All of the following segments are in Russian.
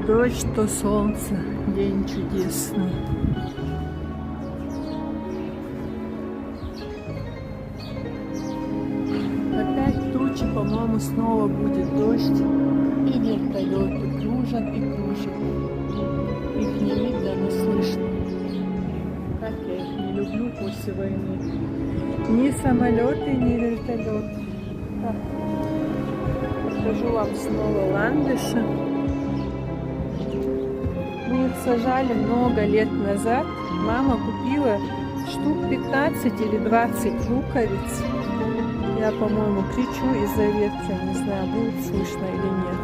дождь, то солнце. День чудесный. Опять тучи, по-моему, снова будет дождь. И вертолеты кружат и кружат. Их не видно, но слышно. Как я их не люблю после войны. Ни самолеты, ни вертолеты. Так. Покажу вам снова ландыши. Мы их сажали много лет назад. Мама купила штук 15 или 20 луковиц. Я, по-моему, кричу из-за ветра. Не знаю, будет слышно или нет.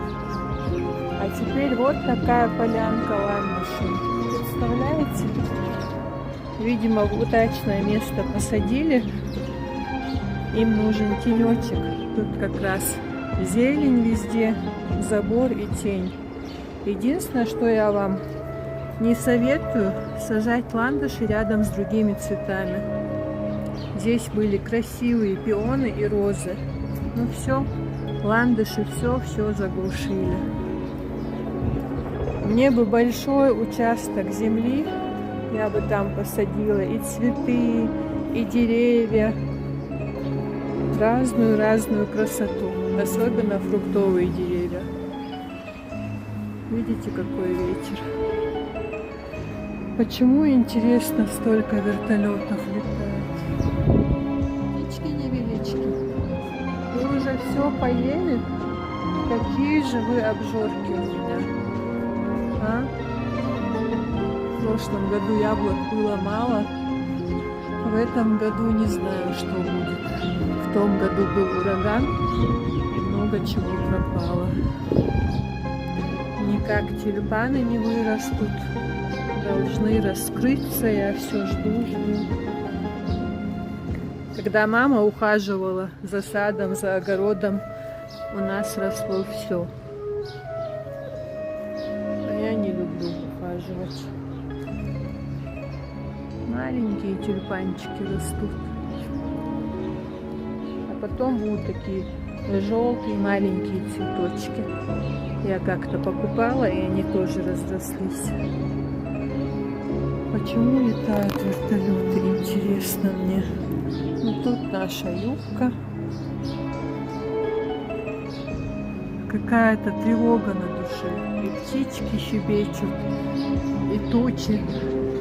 А теперь вот такая полянка ландышей. Представляете? Видимо, в удачное место посадили. Им нужен тенечек. Тут как раз зелень везде, забор и тень. Единственное, что я вам не советую, сажать ландыши рядом с другими цветами. Здесь были красивые пионы и розы. Ну все, ландыши все заглушили. Мне бы большой участок земли, я бы там посадила и цветы, и деревья. Разную красоту. Особенно фруктовые деревья. Видите, какой ветер? Почему, интересно, столько вертолетов летает? Птички невелички. Вы уже все поели? Какие же вы обжорки у меня? А? В прошлом году яблок было мало. В этом году не знаю, что будет. В том году был ураган. Много чего пропало. Никак тюльпаны не вырастут. Должны раскрыться. Я все жду. Когда мама ухаживала за садом, за огородом, у нас росло все. А я не люблю ухаживать. Маленькие тюльпанчики растут. А потом будут такие желтые маленькие цветочки. Я как-то покупала, и они тоже разрослись. Почему летают вертолеты, интересно мне. Ну тут наша юбка. Какая-то тревога на душе. И птички щебечут, и тучи,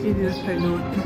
и вертолеты.